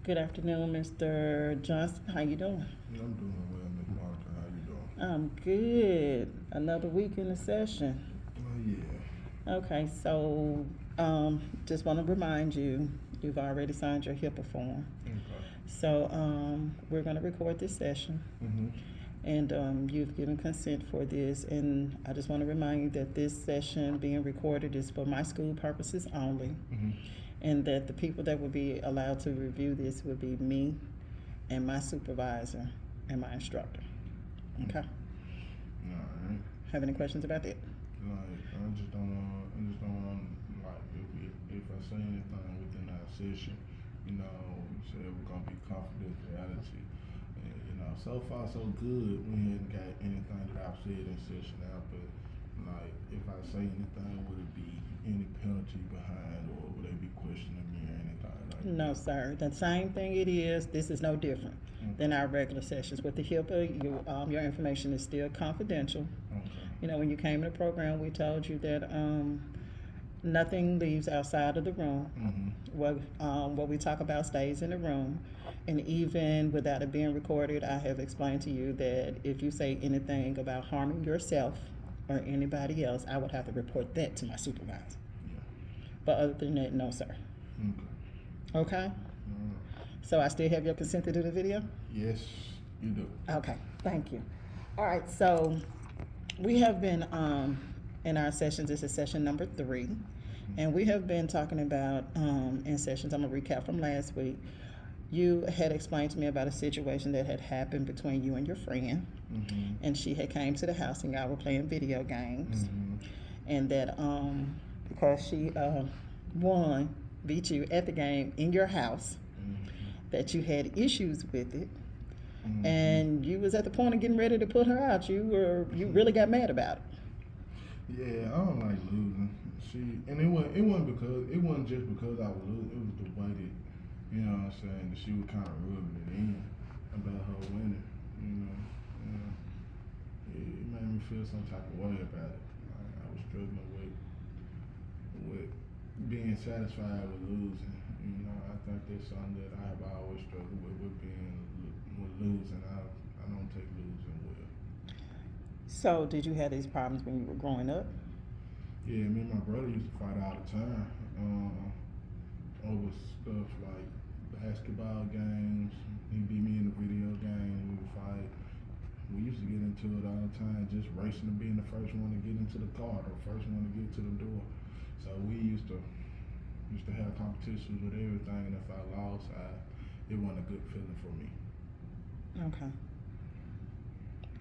Good afternoon, Mr. Johnson. How you doing? I'm doing well, Miss Monica. How you doing? I'm good. Another week in the session. Oh yeah. Okay, so just want to remind you, you've already signed your HIPAA form. Okay. So we're going to record this session, Mhm. and you've given consent for this. And I just want to remind you that this session being recorded is for my school purposes only, Mhm. and that the people that would be allowed to review this would be me and my supervisor and my instructor. Okay. All right. Have any questions about that? Like I just don't want like if I say anything within our session, you said we're gonna be confidentiality. And so far so good. We hadn't got anything that I've said in session out, but like if I say anything, would it be any penalty behind, or would they be questioning me or anything like No, that? sir. The same thing it is. This is no different than Okay. our regular sessions. With the HIPAA, your information is still confidential. Okay. When you came in the program, we told you that nothing leaves outside of the room. Mhm. What we talk about stays in the room. And even without it being recorded, I have explained to you that if you say anything about harming yourself or anybody else, I would have to report that to my supervisor. Yeah. But other than that, no, sir. Okay. Okay? All right. So I still have your consent to do the video? Yes, you do. Okay, thank you. All right, so we have been in our sessions, this is session number 3, and we have been talking about in sessions, I'm gonna recap from last week. You had explained to me about a situation that had happened between you and your friend, Mhm. and she had came to the house and y'all were playing video games, Mhm. and that because she won, beat you at the game in your house, that you had issues with it, Mhm. and you was at the point of getting ready to put her out. You really got mad about it. Yeah, I don't like losing. And it wasn't just because I was losing. It was the way that that she was kind of rubbing it in about her winning. You know, it made me feel some type of way about it. Like I was struggling with being satisfied with losing. I think that's something that I have always struggled with losing. I don't take losing well. So, did you have these problems when you were growing up? Yeah, me and my brother used to fight all the time over stuff like basketball games. He beat me in the video game. We would fight. We used to get into it all the time, just racing to being the first one to get into the car, or first one to get to the door. So we used to have competitions with everything, and if I lost, it wasn't a good feeling for me. Okay.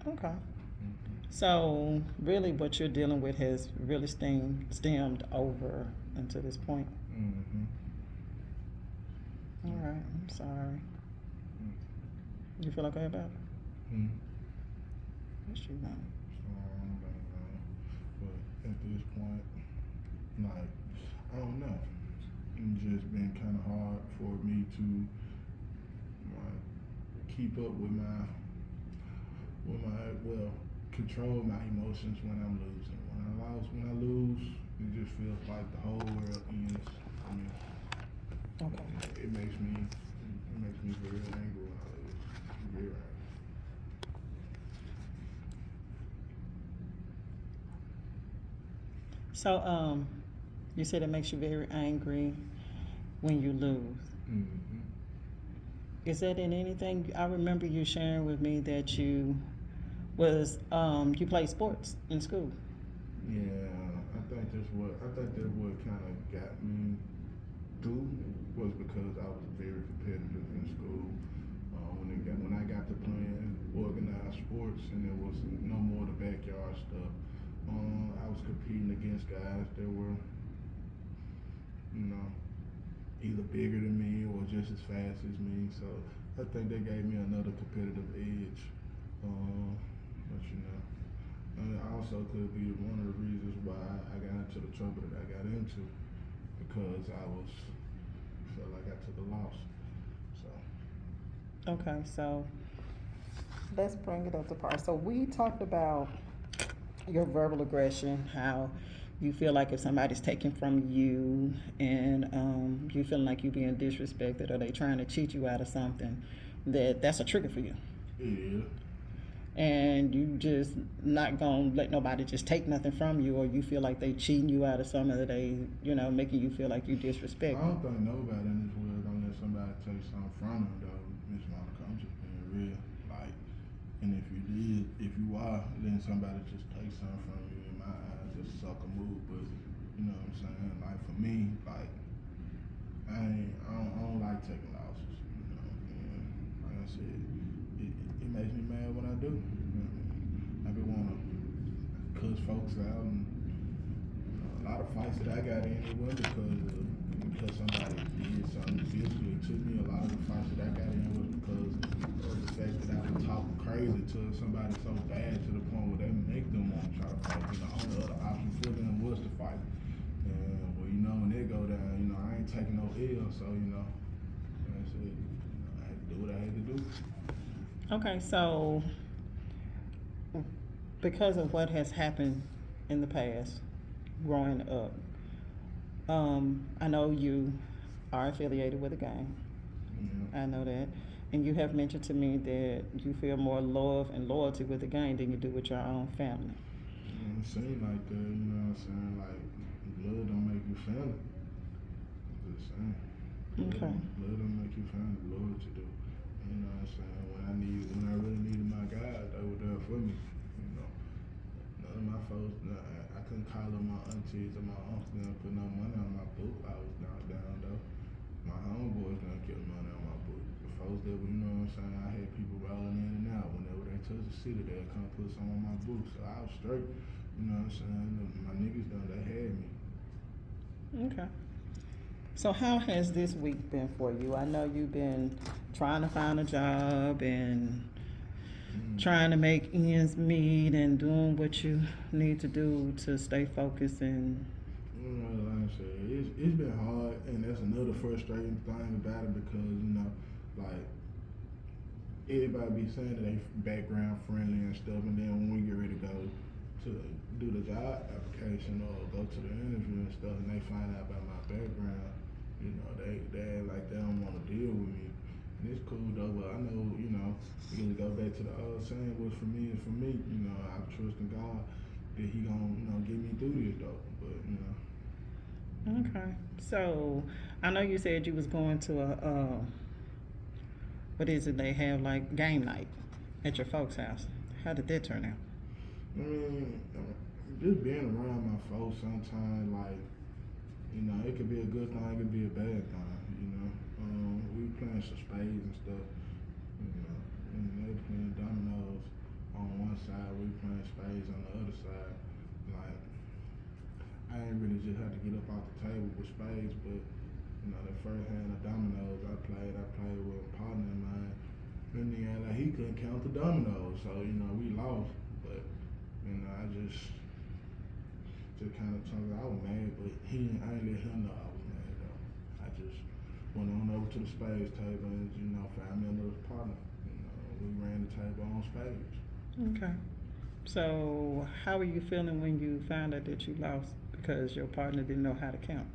Okay. Mm-hmm. So, really, what you're dealing with has really stemmed over until this point. Mm-hmm. All right. I'm sorry. You feel okay about it? Mm-hmm. Yes, you know. But at this point, like, I don't know. It's just been kind of hard for me to like keep up well, control my emotions when I'm losing. When I lose, it just feels like the whole world ends for me. Okay. It makes me very angry when I lose. Very angry. So, you said it makes you very angry when you lose. Mm-hmm. Is that in anything? I remember you sharing with me that you played sports in school. Yeah, I think that's what kind of got me through was because I was very competitive in school. When I got to playing organized sports and there was no more the backyard stuff, I was competing against guys that were, you know, either bigger than me or just as fast as me. So I think that gave me another competitive edge. But also could be one of the reasons why I got into the trouble that I got into because I felt like I took a loss. So. Okay, so let's bring it up to par. So we talked about your verbal aggression, how you feel like if somebody's taking from you, and you feeling like you being disrespected or they trying to cheat you out of something, that's a trigger for you. It is. And you just not gonna let nobody just take nothing from you, or you feel like they cheating you out of something, that they, making you feel like you I disrespect. don't think nobody in this world gonna let somebody take something from them though, Miss Monica. I'm just being real. Like, and if you are letting somebody just take something from you, in my eyes, it's a sucker move. But you know what I'm saying? Like for me, like I don't like taking losses. You know, and like I said, it makes me mad when I do. You know what I mean? I be wanna cuss folks out, and a lot of fights that I got in, it wasn't because somebody did something physically to me. A lot of the fights that I got in was because of the fact that I was talking crazy to somebody so bad to the point where they make them want to try to fight. The only other option for them was to fight. And well, when they go down, I ain't taking no L, so that's it. I had to do what I had to do. Okay, so because of what has happened in the past, growing up, I know you are affiliated with a gang. Yeah. I know that. And you have mentioned to me that you feel more love and loyalty with the gang than you do with your own family. It seems like that, you know what I'm saying? Like, blood don't make you family. I'm just saying. Okay. Blood don't make you family, loyalty do. You know what I'm saying? When I really needed my guys, they were there for me. None of my folks, I couldn't call them my aunties or my uncles, and put no money on my book. I was down though. My homeboys done kept money on my book. The folks that, what I'm saying, I had people rolling in and out. Whenever they touched the city, they'd come put some on my book. So I was straight. You know what I'm saying? My niggas they had me. Okay. So how has this week been for you? I know you've been trying to find a job and trying to make ends meet and doing what you need to do to stay focused and Like I said, it's been hard, and that's another frustrating thing about it because like everybody be saying that they background friendly and stuff, and then when we get ready to go to do the job application or go to the interview and stuff, and they find out about my background, they act like they don't want to deal with me. And it's cool though, but I know, we can go back to the old saying, what's for me is for me. I trust in God that He gonna get me through this though. But Okay. So I know you said you was going to a what is it they have, like game night at your folks' house. How did that turn out? I mean, just being around my folks sometimes, like, it could be a good thing, it could be a bad thing. We playing some spades and stuff, and they playing dominoes on one side, we playing spades on the other side. Like, I ain't really just had to get up off the table with spades, but the first hand of dominoes I played with a partner of mine. And then like he couldn't count the dominoes, so we lost. But I just kind of told her I was mad, but I ain't let him know I was mad though. I just went on over to the spades table and found me another partner. We ran the table on spades. Okay. So how are you feeling when you found out that you lost because your partner didn't know how to count?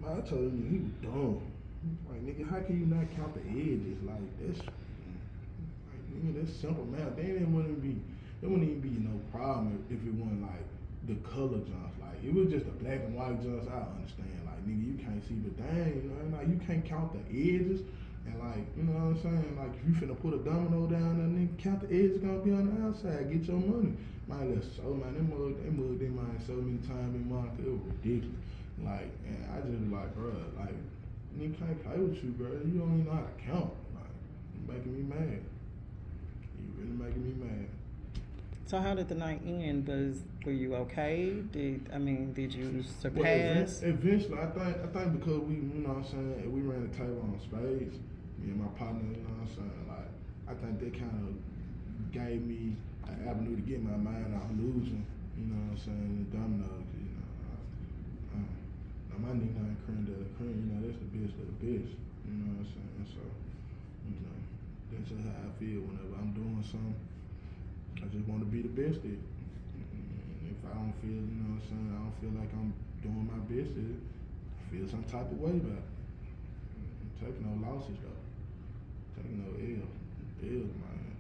Man, I told him he was dumb. Like, nigga, how can you not count the edges? Like, that's simple math. It wouldn't even be no problem if it wasn't like the color jumps. Like, it was just the black and white jumps. I understand. Like, nigga, you can't see, but dang, like you can't count the edges. And like, you know what I'm saying? Like, if you finna put a domino down there, nigga, count the edges gonna be on the outside. Get your money. Man, they mugged their mind so many times in Monica, it was ridiculous. Like, and I just was like, bro, like, nigga can't play with you, bro. You don't even know how to count. Like, you're making me mad. You really making me mad. So how did the night end? Were you okay? Did you surpass? Well, eventually, I think because we, what I'm saying, we ran the table on spades, me and my partner, what I'm saying, like, I think that kind of gave me an avenue to get my mind off losing, what I'm saying, the dominoes, Now my nickname creme de la creme, that's the best of the best, you know what I'm saying, so, that's just how I feel whenever I'm doing something. I just want to be the best at it. And if I don't feel, I don't feel like I'm doing my best to feel some type of way about it. Taking no losses though. Taking no L's. L's, man.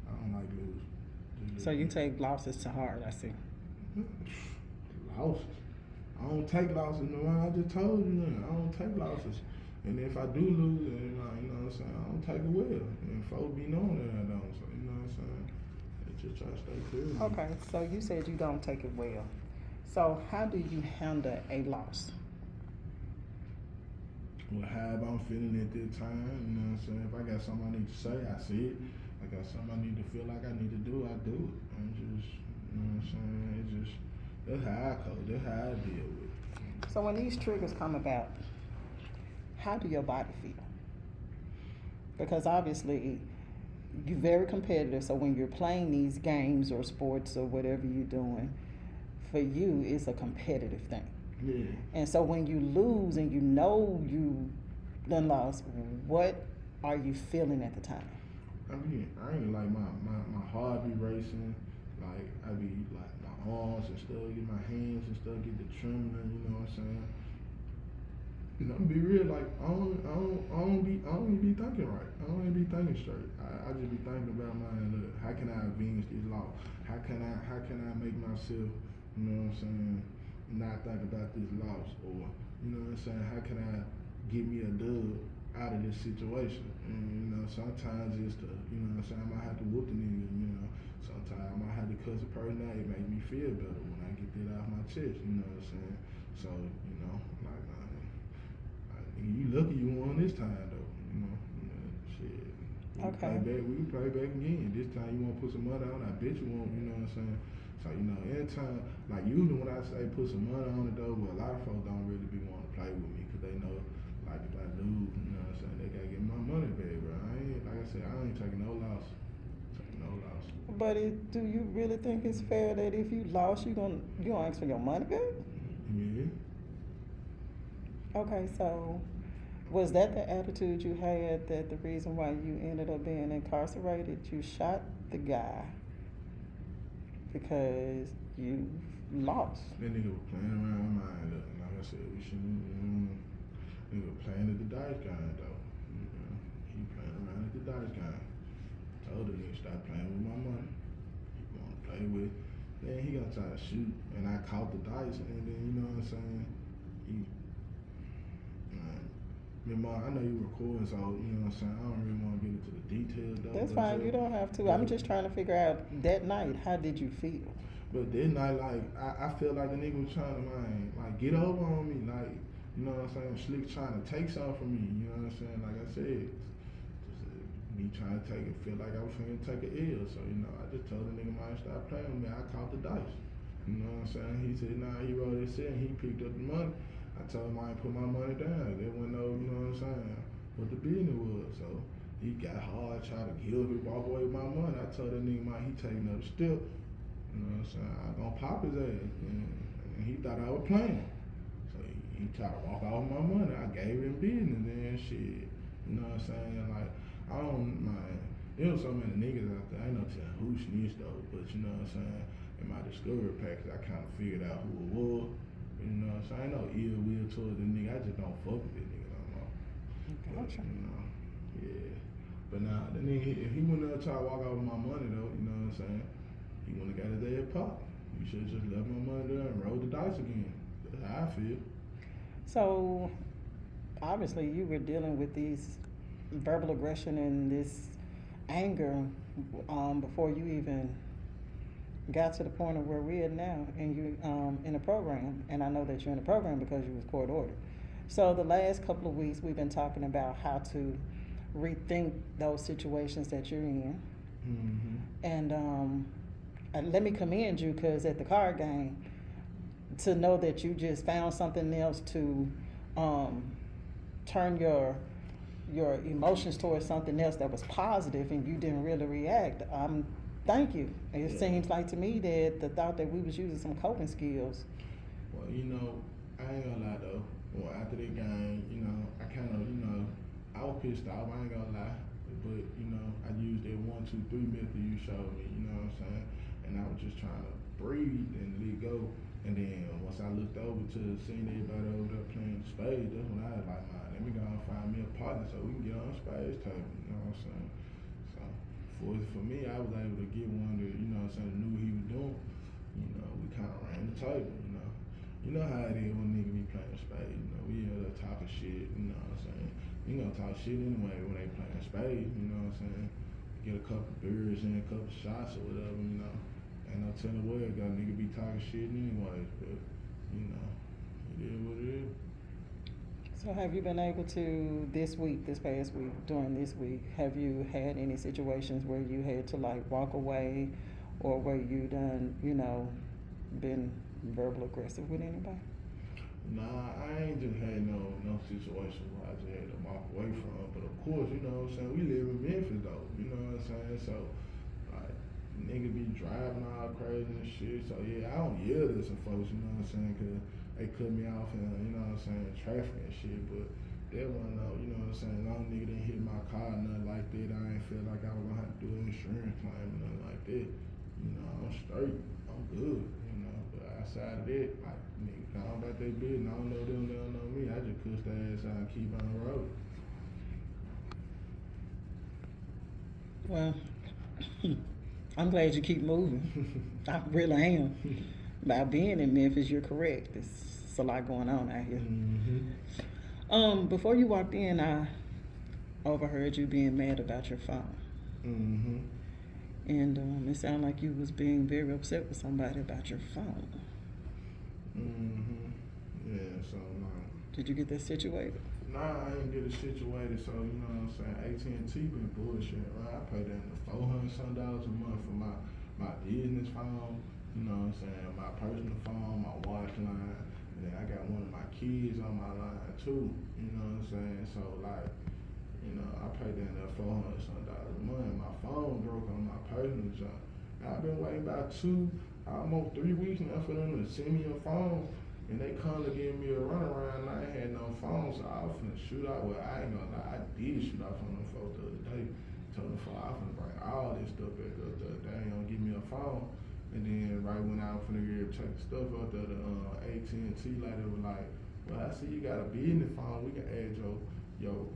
I don't like losing. So you take losses to heart, I see. Losses. I don't take losses, man. I just told you, man. I don't take losses. And if I do lose, then, you know what I'm saying, I don't take it well. And folks be knowing that I don't, so you know what I'm saying? They just try to stay clear. Okay, so you said you don't take it well. So how do you handle a loss? Well, however I'm feeling at that time, you know what I'm saying? If I got something I need to say, I say it. I got something I need to feel like I need to do, I do it. I'm just, you know what I'm saying? It's just, that's how I cope. That's how I deal with it. So when these triggers come about, how do your body feel? Because obviously you're very competitive, so when you're playing these games or sports or whatever you're doing, for you it's a competitive thing. Yeah. And so when you lose and you know you done lost, what are you feeling at the time? I ain't like my heart be racing, like I be like my arms and stuff, get my hands and stuff get the trembling, you know what I'm saying? You know, be real, like I don't even be thinking right. I don't even be thinking straight. I just be thinking about look, how can I avenge this loss? How can I make myself, you know what I'm saying, not think about this loss, or you know what I'm saying, how can I get me a dub out of this situation? And you know, sometimes it's the, you know what I'm saying, I might have to whoop the nigga, you know. Sometimes I might have to cuss a person out. It make me feel better when I get that off my chest, you know what I'm saying? So, you know, like you lucky you won this time though, you know. Shit. Okay. We can play back again. This time you wanna put some money on, I bet you won't, you know what I'm saying? So, you know, anytime, like usually when I say put some money on it though, but a lot of folks don't really be wanting to play with me because they know, like if I lose, you know what I'm saying, they gotta get my money back, bro. Like I said, I ain't taking no loss. Taking no loss. But do you really think it's fair that if you lost, you gonna ask for your money back? Yeah. Okay, so was that the attitude you had, that the reason why you ended up being incarcerated? You shot the guy because you lost. That nigga was playing around my mind. Like I said, we shouldn't. Nigga playing at the dice game though. You know, he playing around at the dice game. Told the nigga stop playing with my money. He wanna play with. Then he gonna try to shoot, and I caught the dice, and then you know what I'm saying. I know you recording, so you know what I'm saying. I don't really want to get into the details though. That's fine. You don't have to. I'm just trying to figure out that night. How did you feel? But that night, like I feel like the nigga was trying to like get over on me, like you know what I'm saying. Slick trying to take something from me. You know what I'm saying. Like I said, just me trying to take it. Feel like I was finna take an L. So you know, I just told the nigga, man, stop playing with me. I caught the dice. You know what I'm saying. He said, nah. He wrote it in. He picked up the money. I told him I ain't put my money down. There wasn't no, you know what I'm saying, what the business was. So he got hard, tried to kill me, walk away with my money. I told that nigga, man, he taking another step. You know what I'm saying? I gonna pop his ass. And he thought I was playing. So he tried to walk off my money. I gave him business and shit. You know what I'm saying? Like, I don't, man, there was so many niggas out there. I ain't no telling who snitched though, but you know what I'm saying? In my discovery package, I kind of figured out who it was. You know what I'm saying? I ain't no ill will towards the nigga. I just don't fuck with that nigga no more. Gotcha. But, you know, yeah. But nah, the nigga, if he wouldn't have tried to walk out with my money though, you know what I'm saying? He wouldn't have got his ass popped. You should have just left my money there and rolled the dice again. That's how I feel. So obviously you were dealing with these verbal aggression and this anger before you even got to the point of where we're at now, and you in a program, and I know that you're in a program because you was court ordered. So the last couple of weeks we've been talking about how to rethink those situations that you're in. Mm-hmm. And let me commend you, because at the card game, to know that you just found something else to turn your emotions towards something else that was positive, and you didn't really react. Thank you. It seems like to me that the thought that we was using some coping skills. Well, you know, I ain't gonna lie though. Well, after that game, you know, I kind of, you know, I was pissed off. I ain't gonna lie, but you know, I used that 1, 2, 3 method you showed me. You know what I'm saying? And I was just trying to breathed and let go. And then once I looked over to seeing everybody over there playing spades, that's when I was like, man, let me go and find me a partner so we can get on the spades table. You know what I'm saying? So for me, I was able to get one that, you know what I'm saying, knew what he was doing. You know, we kind of ran the table, you know. You know how it is when niggas be playing spades, you know. We end up talking shit, you know what I'm saying. You gonna talk shit anyway when they playing spades, you know what I'm saying. Get a couple beers in, a couple shots or whatever, you know. Ain't no telling where it go. Nigga be talking shit anyways, but you know, it is what it is. So have you been able to this past week, during this week, have you had any situations where you had to like walk away, or where you done, you know, been verbal aggressive with anybody? Nah, I ain't just had no situation where I just had to walk away from. But of course, you know what I'm saying, we live in Memphis though, you know what I'm saying? So like nigga be driving all crazy and shit. So yeah, I don't yell at some folks, you know what I'm saying, cause they cut me off and, you know what I'm saying, traffic and shit. But that one though, you know what I'm saying, long nigga didn't hit my car or nothing like that. I ain't feel like I was gonna have to do an insurance claim or nothing like that. You know, I'm straight, I'm good, you know. But outside of that, like nigga, I don't about their business. I don't know them, they don't know me. I just cuss their ass out and keep on the road. Well, I'm glad you keep moving. I really am. By being in Memphis, you're correct. It's a lot going on out here. Mm-hmm. Before you walked in, I overheard you being mad about your phone. Mm-hmm. And it sounded like you was being very upset with somebody about your phone. Mm-hmm. Yeah, so Did you get that situated? Nah, I ain't get it situated, so you know what I'm saying, AT&T been bullshit, right? I pay them $400 some a month for my business phone, you know what I'm saying, my personal phone, my watch line, and then I got one of my kids on my line too, you know what I'm saying, so like, you know, I pay them $400 some a month. My phone broke on my personal job. I've been waiting about almost 3 weeks now for them to send me a phone. And they come to give me a runaround, and I ain't had no phone, so I was finna shoot out. Well, I ain't gonna lie, I did shoot out on them folks the other day. Told them, I was finna bring all this stuff back up there. They ain't gonna give me a phone. And then right when I was finna get check the stuff out there, the AT&T lady was like, well, I see you got a business phone. We can add your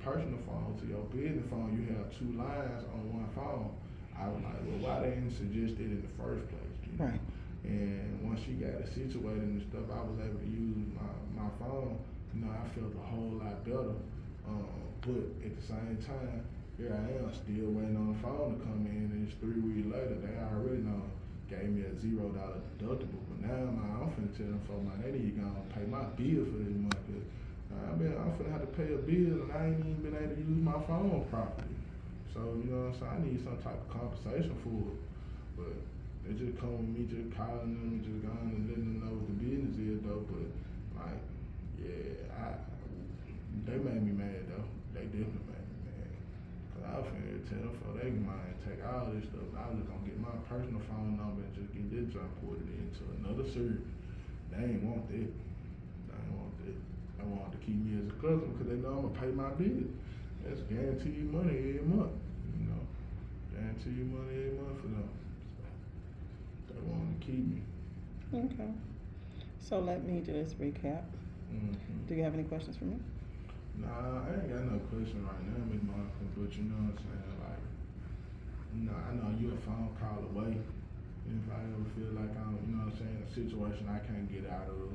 personal phone to your business phone. You have 2 lines on one phone. I was like, well, why they didn't suggest it in the first place? You know? Right. And once she got it situated and stuff, I was able to use my phone. You know, I felt a whole lot better. But at the same time, here I am still waiting on the phone to come in. And it's 3 weeks later, they already gave me a $0 deductible. But now I'm finna tell them folks, man, they need to go and pay my bill for this month. Cause I'm finna have to pay a bill and I ain't even been able to use my phone properly. So, you know what I'm saying, I need some type of compensation for it. But they just come with me, just calling them and just going and letting them know what the business is though. But like, yeah, they made me mad though. They definitely made me mad. Cause I was finna tell them for they mind take all this stuff. I was just gonna get my personal phone number and just get this junk ported into another service. They ain't want that. They ain't want that. They wanted to keep me as a customer because they know I'm gonna pay my bill. That's guaranteed money every month. You know, guaranteed money every month for them. They wanted to keep me. Okay. So let me just recap. Mm-hmm. Do you have any questions for me? Nah, I ain't got no question right now, Miss Monica, but you know what I'm saying, like, you know, I know you a phone call away. If I ever feel like I'm, you know what I'm saying, a situation I can't get out of,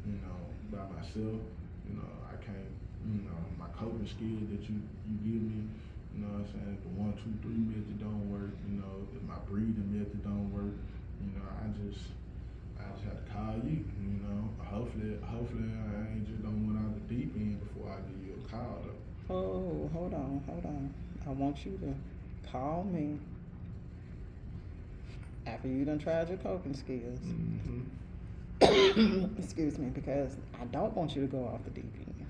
you know, by myself, you know, I can't, you know, my coping skills that you give me, you know what I'm saying, the 1, 2, 3 method don't work, you know, if my breathing method don't work, you know, I just have to call you, you know. Hopefully I ain't just don't went out the deep end before I give you a call though. Oh, hold on. I want you to call me after you done tried your coping skills. Mm-hmm. Excuse me, because I don't want you to go off the deep end.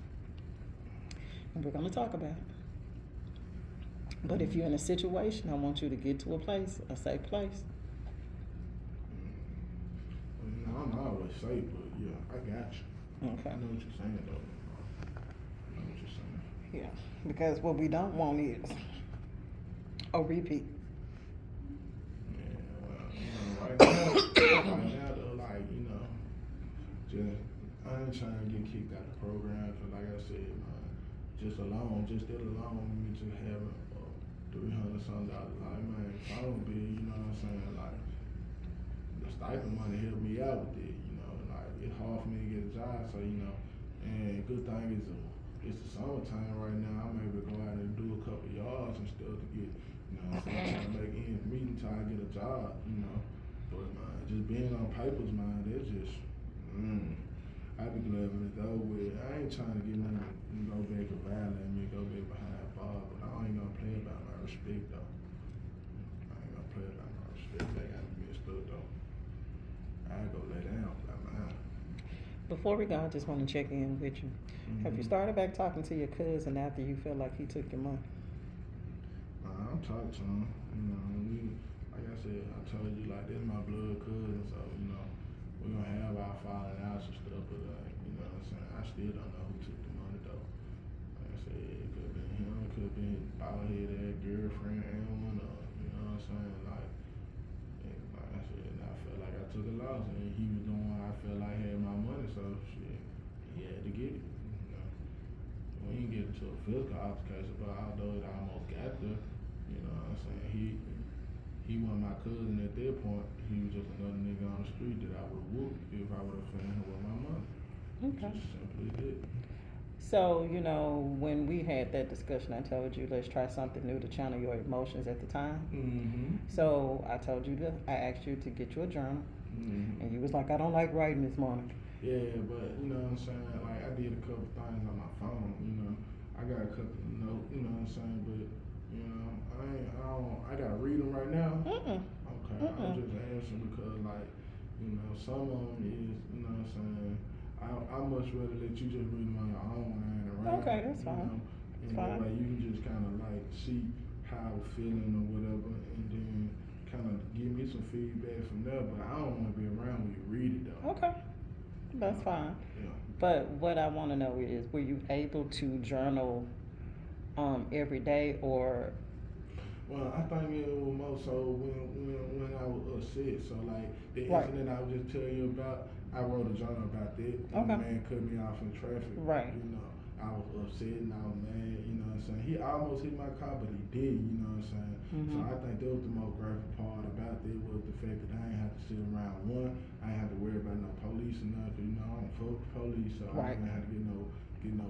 And we're gonna talk about it. But if you're in a situation, I want you to get to a safe place. Well, you know, I'm always safe, but yeah, I got you. Okay. I know what you're saying though. I know what you're saying. Yeah, because what we don't want is a repeat. Yeah, well, you know, right now Right now though, like, just I ain't trying to get kicked out of the program, cause like I said, man, just that alone, me just having $300 something, like, man, phone bill, you know what I'm saying, like, the stipend money helped me out with it, like, it's hard for me to get a job, so, and good thing is, it's the summertime right now, I'm able to go out and do a couple yards and stuff to get, I'm trying to make ends meet until I get a job, but, man, just being on papers, man, that's just, I be glad when it's over with. I ain't trying to get money and go back and violate me, go back behind bars, but I ain't gonna play about my respect though. I ain't gonna play about my respect. They got me messed up though. I ain't gonna lay down about mine. Before we go, I just want to check in with you. Have you started back talking to your cousin after you feel like he took your money? I'm talking to him. Like I said, I told you, like, this my blood cousin, so, we're gonna have our falling outs and stuff, but, you know what I'm saying, I still don't know who took the money, though. Like I said, it could have been him, it could have been bald-headed girlfriend, and one, you know what I'm saying, like I said, and I felt like I took a loss, and he was the one I felt like had my money, so, shit, he had to get it, We didn't get into a physical altercation, but although it almost got there, you know what I'm saying, he wasn't my cousin at that point. He was just another nigga on the street that I would have whooped if I would have found him with my money. Okay. Just simply it. So, when we had that discussion, I told you, let's try something new to channel your emotions at the time. So, I told you I asked you to get you a journal. And you was like, I don't like writing this morning. Yeah, but, you know what I'm saying, like, I did a couple things on my phone, I got a couple of notes, you know what I'm saying, but, I gotta read them right now. Okay, I'm just answering because, like, some of them is, you know what I'm saying, I much rather let you just read them on your own when I ain't around. Okay, that's fine. And that way you can just kind of, like, see how I was feeling or whatever, and then kind of give me some feedback from there, but I don't want to be around when you read it, though. Okay, that's fine. Yeah. But what I want to know is, were you able to journal every day, or? Well, I think it was more so when I was upset. So, like, the Right. incident I was just telling you about, I wrote a journal about that. When the man cut me off in traffic. Right. I was upset and I was mad, you know what I'm saying? He almost hit my car, but he did, you know what I'm saying? So I think that was the most grateful part about it, was the fact that I ain't have to sit around one. I ain't have to worry about no police or nothing, I don't fuck with police, so I didn't have to get no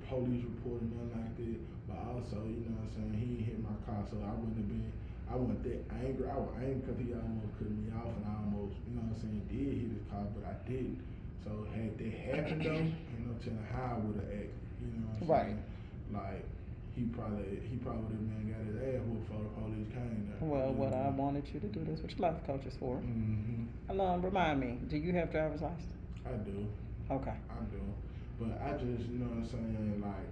police report or nothing like that. But also, you know what I'm saying, he hit my car, so I wasn't that angry. I was angry because he almost cut me off, and I almost, you know what I'm saying, did hit his car, but I didn't. So had that happened though, ain't no telling how I would have acted, you know what I'm saying? Like, he probably would have been got his ass whooped before the police came there. Well, what I wanted you to do, that's what your life coach is for. Remind me, do you have driver's license? I do. Okay. I do. But I just, you know what I'm saying, like,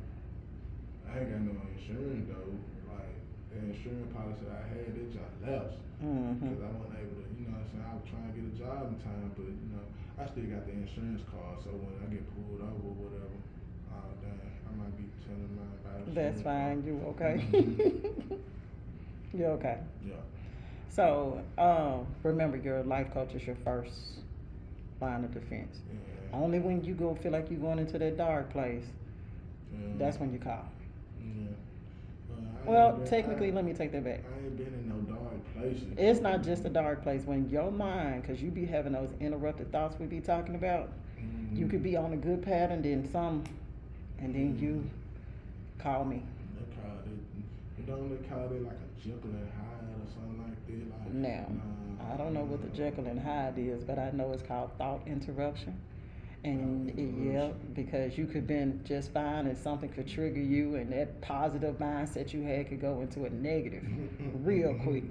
I ain't got no insurance though. Like, the insurance policy I had, it just lapsed. Because I wasn't able to, you know what I'm saying, I was trying to get a job in time, but, I still got the insurance card, so when I get pulled over or whatever, I might be telling mine about it. That's fine, you okay? You okay? Yeah. So, remember, your life coach is your first line of defense. Yeah. Only when you feel like you're going into that dark place, that's when you call. Yeah. Well, technically, let me take that back. I ain't been in no dark places. It's not just a dark place. When your mind, because you be having those interrupted thoughts we be talking about, you could be on a good path and then then you call me. Don't they call it like a Jekyll and Hyde or something like that? Like, Now, I don't know what the Jekyll and Hyde is, but I know it's called thought interruption. And because you could been just fine and something could trigger you, and that positive mindset you had could go into a negative real quick.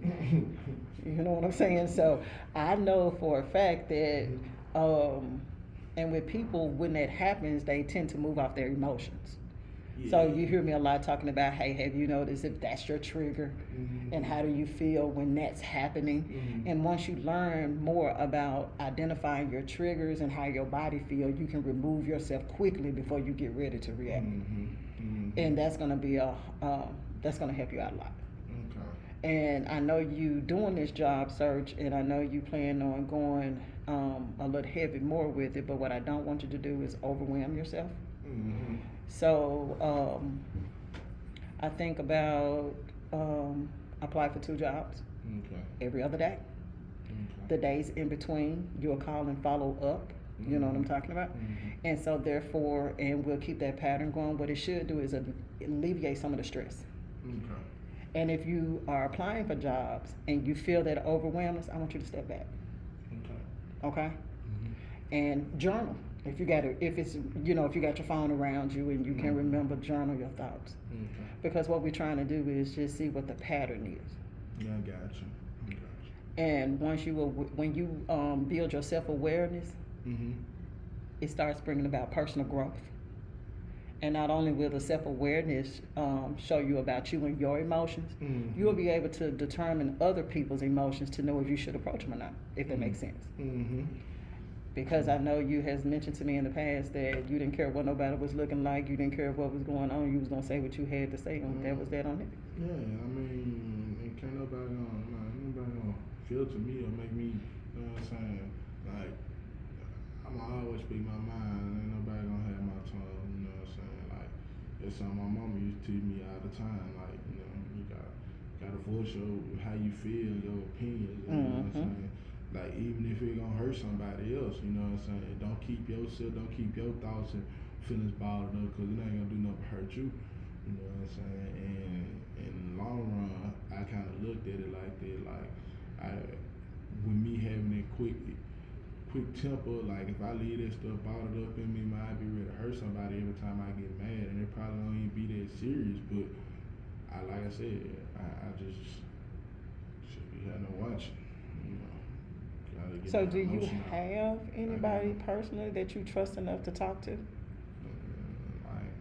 You know what I'm saying? So I know for a fact that, and with people, when that happens, they tend to move off their emotions. So you hear me a lot talking about, hey, have you noticed if that's your trigger? And how do you feel when that's happening? And once you learn more about identifying your triggers and how your body feels, you can remove yourself quickly before you get ready to react. And that's going to be that's going to help you out a lot. Okay. And I know you doing this job search, and I know you plan on going a little heavy more with it. But what I don't want you to do is overwhelm yourself. Mm-hmm. So I think about apply for 2 jobs Okay. every other day. Okay. The days in between, you'll call and follow up. You know what I'm talking about? Mhm. And so therefore, and we'll keep that pattern going. What it should do is alleviate some of the stress. Okay. And if you are applying for jobs and you feel that overwhelmness, I want you to step back. Okay. Okay? Mm-hmm. And journal. If you got if it's if you got your phone around you and you can remember, journal your thoughts. Okay. Because what we're trying to do is just see what the pattern is. Yeah, I got you. I got you. And once when you build your self-awareness, Mm-hmm. it starts bringing about personal growth. And not only will the self-awareness show you about you and your emotions, Mm-hmm. you'll be able to determine other people's emotions to know if you should approach them or not, if that makes sense. Mm-hmm. Because I know you has mentioned to me in the past that you didn't care what nobody was looking like, you didn't care what was going on, you was gonna say what you had to say, and that was that on it. Yeah, I mean, and can't nobody gonna filter me or make me, you know what I'm saying? Like, I'ma always speak my mind. Ain't nobody gonna have my tongue. You know what I'm saying? Like, it's something my mama used to teach me all the time. Like, you gotta voice how you feel, your opinions. You know what I'm saying? Like, even if it gonna hurt somebody else, you know what I'm saying? Don't keep your thoughts and feelings bottled up, cause it ain't gonna do nothing but hurt you. You know what I'm saying? And in the long run, I kind of looked at it like that. Like, with me having that quick temper, like if I leave that stuff bottled up in me, might be ready to hurt somebody every time I get mad, and it probably don't even be that serious. But like I said, I just should be having to watch it. You know, gotta get So my do you emotion out. have anybody personally that you trust enough to talk to? Like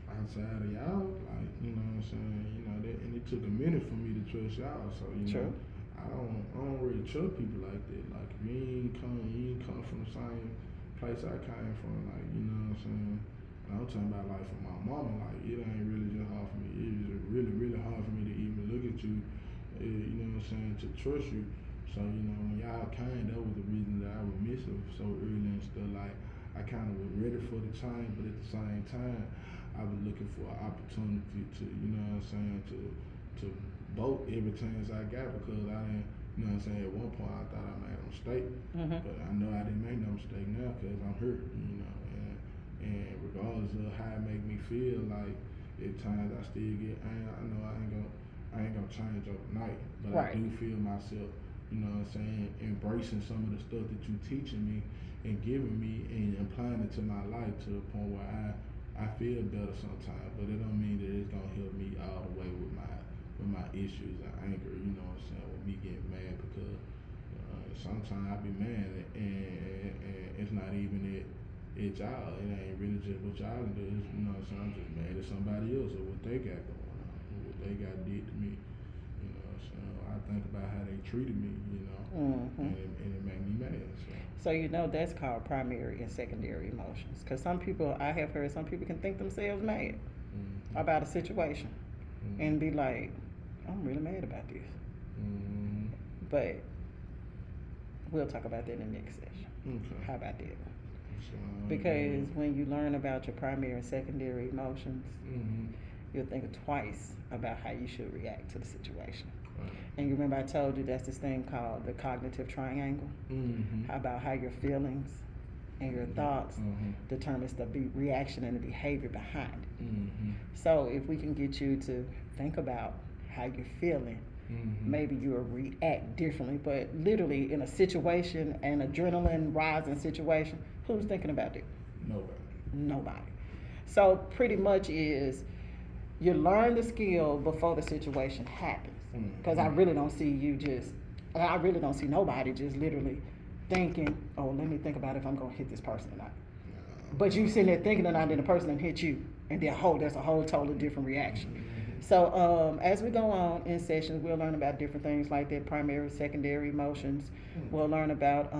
outside of y'all, like you know what I'm saying. You know that, and it took a minute for me to trust y'all. So you True. know. I don't really trust people like that. Like if you ain't come from the same place I came from, like you know what I'm saying. And I'm talking about like from my mama, like it ain't really just hard for me. It was really hard for me to even look at you, you know what I'm saying, to trust you. So you know when y'all came, that was the reason that I would miss it so early and stuff. Like I kind of was ready for the change, but at the same time, I was looking for an opportunity to, you know what I'm saying, to vote every chance I got because I didn't, you know what I'm saying, at one point I thought I made a mistake, but I know I didn't make no mistake now because I'm hurt, you know, and regardless of how it make me feel, like at times I still get, I know I ain't gonna change overnight, but Right. I do feel myself, you know what I'm saying, embracing some of the stuff that you teaching me and giving me and applying it to my life to the point where I feel better sometimes, but it don't mean that it's gonna help me all the way with my issues and anger, you know what I'm saying, with me getting mad because sometimes I be mad and it's not even at y'all, it ain't really just what y'all do, you know what I'm saying, I'm just mad at somebody else or what they got going on, or what they got did to me, you know what I'm saying, I think about how they treated me, you know, and it made me mad, So that's called primary and secondary emotions. Because I have heard some people can think themselves mad about a situation and be like, I'm really mad about this. But we'll talk about that in the next session. Okay. How about that? Because when you learn about your primary and secondary emotions, you'll think twice about how you should react to the situation. Right. And you remember I told you that's this thing called the cognitive triangle, about how your feelings and your thoughts determines the reaction and the behavior behind it. So if we can get you to think about how you're feeling, maybe you'll react differently. But literally in a situation, an adrenaline rising situation, who's thinking about it? Nobody. So pretty much is you learn the skill before the situation happens. Because I really don't see nobody just literally thinking, oh, let me think about if I'm going to hit this person or not. But you sitting there thinking it and then the person then hit you. And then that's a whole totally different reaction. So as we go on in sessions, we'll learn about different things like that, primary, secondary emotions. We'll learn about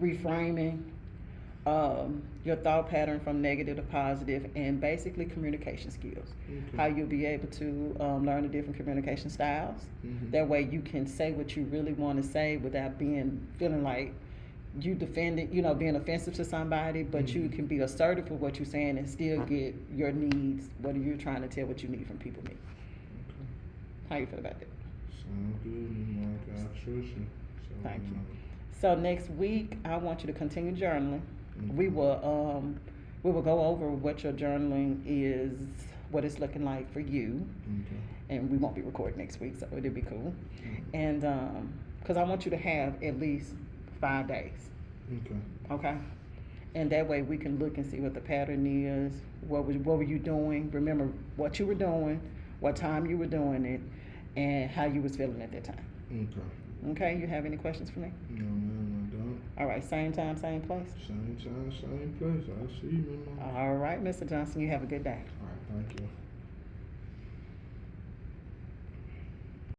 reframing, your thought pattern from negative to positive, and basically communication skills. Okay. How you'll be able to learn the different communication styles. Mhm. That way you can say what you really want to say without feeling like you defending, being offensive to somebody, but you can be assertive with what you're saying and still get your needs, what you're trying to tell what you need from people need. Okay. How you feel about that? Sound good, and like I trust you. So, Thank you. So next week, I want you to continue journaling. We will go over what your journaling is, what it's looking like for you, Okay. and we won't be recording next week, so it'll be cool. Mhm. And because I want you to have at least 5 days, Okay. okay? And that way we can look and see what the pattern is. What were you doing? Remember what you were doing, what time you were doing it, and how you was feeling at that time. Okay. Okay, you have any questions for me? No, ma'am, I don't. All right, same time, same place. Same time, same place. I'll see you, ma'am. All right, Mr. Johnson, you have a good day. All right, thank you.